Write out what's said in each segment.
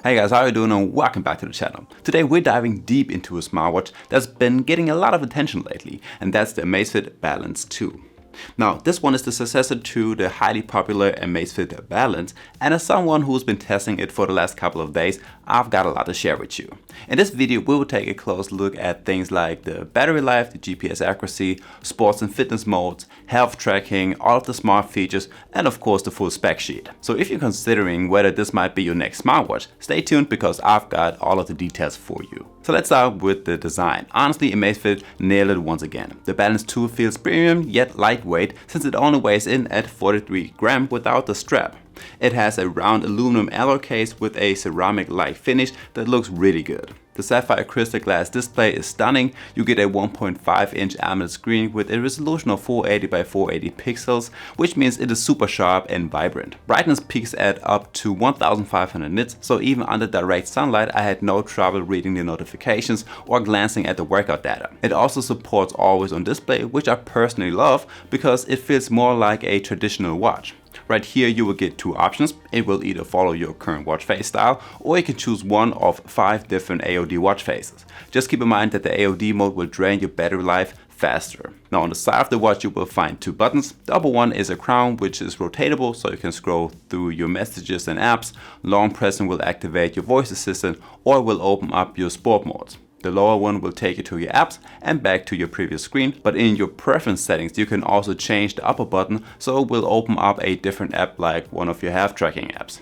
Hey guys, how are you doing and welcome back to the channel. Today we're diving deep into a smartwatch that's been getting a lot of attention lately, and that's the Amazfit Balance 2. Now, this one is the successor to the highly popular Amazfit Balance, and as someone who's been testing it for the last couple of days, I've got a lot to share with you. In this video, we will take a close look at things like the battery life, the GPS accuracy, sports and fitness modes, health tracking, all of the smart features, and of course the full spec sheet. So if you're considering whether this might be your next smartwatch, stay tuned because I've got all of the details for you. So let's start with the design. Honestly, Amazfit nailed it once again. The Balance 2 feels premium yet lightweight since it only weighs in at 43 grams without the strap. It has a round aluminum alloy case with a ceramic-like finish that looks really good. The sapphire crystal glass display is stunning. You get a 1.5-inch AMOLED screen with a resolution of 480 by 480 pixels, which means it is super sharp and vibrant. Brightness peaks at up to 1500 nits, so even under direct sunlight I had no trouble reading the notifications or glancing at the workout data. It also supports always on display, which I personally love because it feels more like a traditional watch. Right here you will get two options. It will either follow your current watch face style, or you can choose one of 5 different AOD watch faces. Just keep in mind that the AOD mode will drain your battery life faster. Now on the side of the watch you will find 2 buttons. The upper one is a crown which is rotatable so you can scroll through your messages and apps. Long pressing will activate your voice assistant or will open up your sport modes. The lower one will take you to your apps and back to your previous screen, but in your preference settings you can also change the upper button so it will open up a different app like one of your health tracking apps.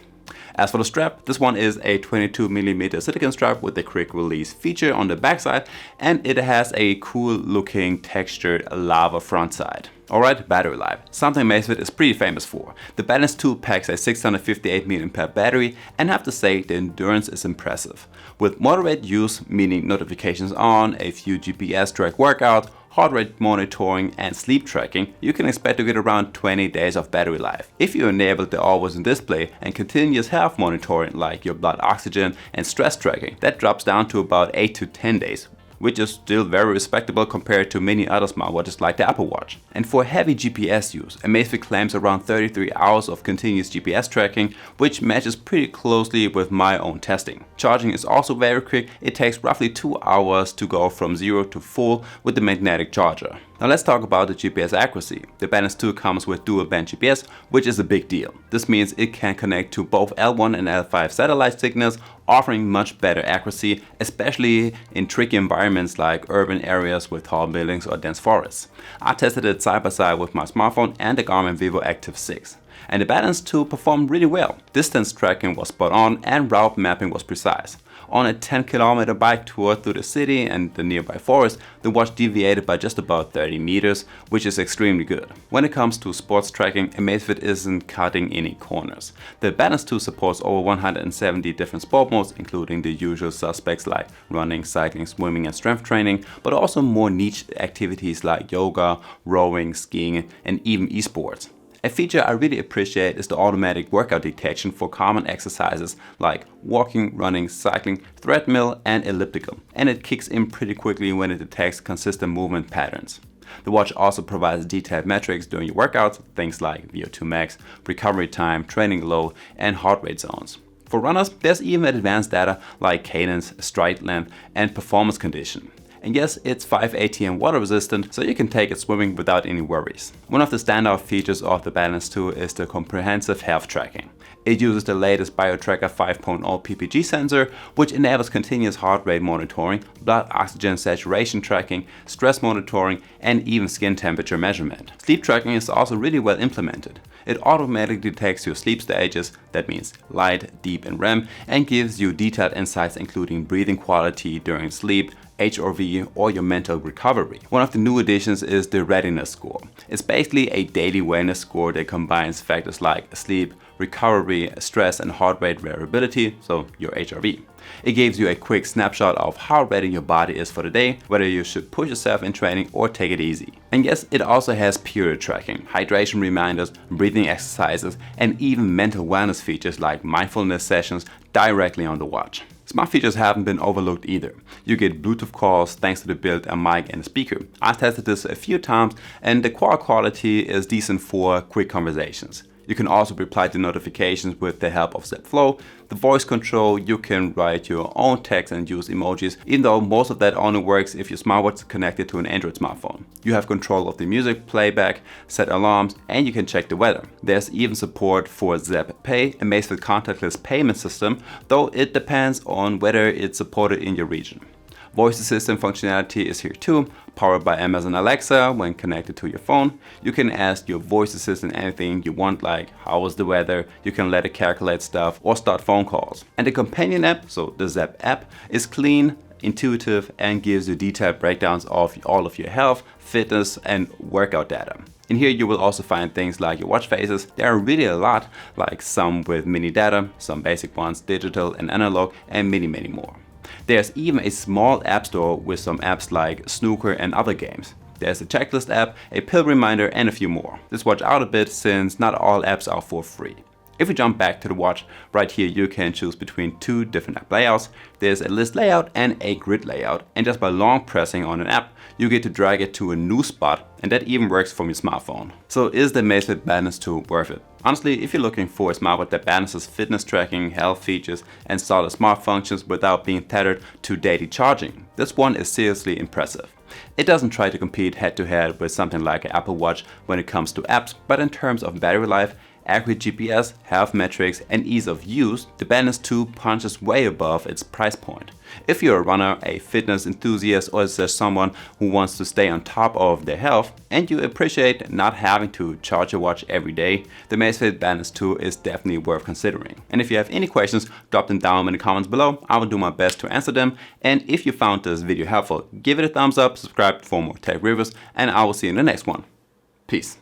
As for the strap, this one is a 22mm silicone strap with a quick release feature on the backside, and it has a cool looking textured lava front side. Alright, battery life. Something Amazfit is pretty famous for. The Balance 2 packs a 658 mAh battery, and I have to say the endurance is impressive. With moderate use, meaning notifications on, a few GPS tracked workouts, heart rate monitoring and sleep tracking, you can expect to get around 20 days of battery life. If you enable the always on display and continuous health monitoring like your blood oxygen and stress tracking, that drops down to about 8 to 10 days. Which is still very respectable compared to many other smartwatches like the Apple Watch. And for heavy GPS use, Amazfit claims around 33 hours of continuous GPS tracking, which matches pretty closely with my own testing. Charging is also very quick. It takes roughly 2 hours to go from 0 to full with the magnetic charger. Now let's talk about the GPS accuracy. The Balance 2 comes with dual band GPS, which is a big deal. This means it can connect to both L1 and L5 satellite signals, offering much better accuracy, especially in tricky environments like urban areas with tall buildings or dense forests. I tested it side by side with my smartphone and the Garmin Vivo Active 6. And the Balance 2 performed really well. Distance tracking was spot on and route mapping was precise. On a 10-kilometer bike tour through the city and the nearby forest, the watch deviated by just about 30 meters, which is extremely good. When it comes to sports tracking, Amazfit isn't cutting any corners. The Balance 2 supports over 170 different sport modes, including the usual suspects like running, cycling, swimming and strength training, but also more niche activities like yoga, rowing, skiing and even esports. A feature I really appreciate is the automatic workout detection for common exercises like walking, running, cycling, treadmill and elliptical. And it kicks in pretty quickly when it detects consistent movement patterns. The watch also provides detailed metrics during your workouts, things like VO2 max, recovery time, training load and heart rate zones. For runners, there's even advanced data like cadence, stride length and performance condition. And yes, it's 580 and water resistant, so you can take it swimming without any worries. One of the standout features of the Balance 2 is the comprehensive health tracking. It uses the latest BioTracker 5.0 PPG sensor, which enables continuous heart rate monitoring, blood oxygen saturation tracking, stress monitoring, and even skin temperature measurement. Sleep tracking is also really well implemented. It automatically detects your sleep stages, that means light, deep and REM, and gives you detailed insights including breathing quality during sleep, HRV or your mental recovery. One of the new additions is the readiness score. It's basically a daily wellness score that combines factors like sleep, recovery, stress and heart rate variability, so your HRV. It gives you a quick snapshot of how ready your body is for the day, whether you should push yourself in training or take it easy. And yes, it also has period tracking, hydration reminders, breathing exercises and even mental wellness features like mindfulness sessions directly on the watch. Smart features haven't been overlooked either. You get Bluetooth calls thanks to the built-in mic and speaker. I've tested this a few times and the call quality is decent for quick conversations. You can also reply to notifications with the help of ZapFlow. The voice control, you can write your own text and use emojis, even though most of that only works if your smartwatch is connected to an Android smartphone. You have control of the music playback, set alarms, and you can check the weather. There's even support for Zap Pay, a Amazfit contactless payment system, though it depends on whether it's supported in your region. Voice assistant functionality is here too, powered by Amazon Alexa when connected to your phone. You can ask your voice assistant anything you want, like how was the weather, you can let it calculate stuff or start phone calls. And the companion app, so the Zap app, is clean, intuitive, and gives you detailed breakdowns of all of your health, fitness, and workout data. In here you will also find things like your watch faces. There are really a lot, like some with mini data, some basic ones, digital and analog, and many more. There's even a small app store with some apps like snooker and other games. There's a checklist app, a pill reminder, and a few more. Just watch out a bit since not all apps are for free. If we jump back to the watch, right here you can choose between two different app layouts. There's a list layout and a grid layout, and just by long pressing on an app, you get to drag it to a new spot, and that even works from your smartphone. So is the Amazfit Balance 2 worth it? Honestly, if you're looking for a smartwatch that balances fitness tracking, health features, and solid smart functions without being tethered to daily charging, this one is seriously impressive. It doesn't try to compete head-to-head with something like an Apple Watch when it comes to apps, but in terms of battery life, accurate GPS, health metrics, and ease of use, the Balance 2 punches way above its price point. If you're a runner, a fitness enthusiast, or just someone who wants to stay on top of their health, and you appreciate not having to charge your watch every day, the Amazfit Balance 2 is definitely worth considering. And if you have any questions, drop them down in the comments below. I will do my best to answer them. And if you found this video helpful, give it a thumbs up, subscribe for more tech reviews, and I will see you in the next one. Peace.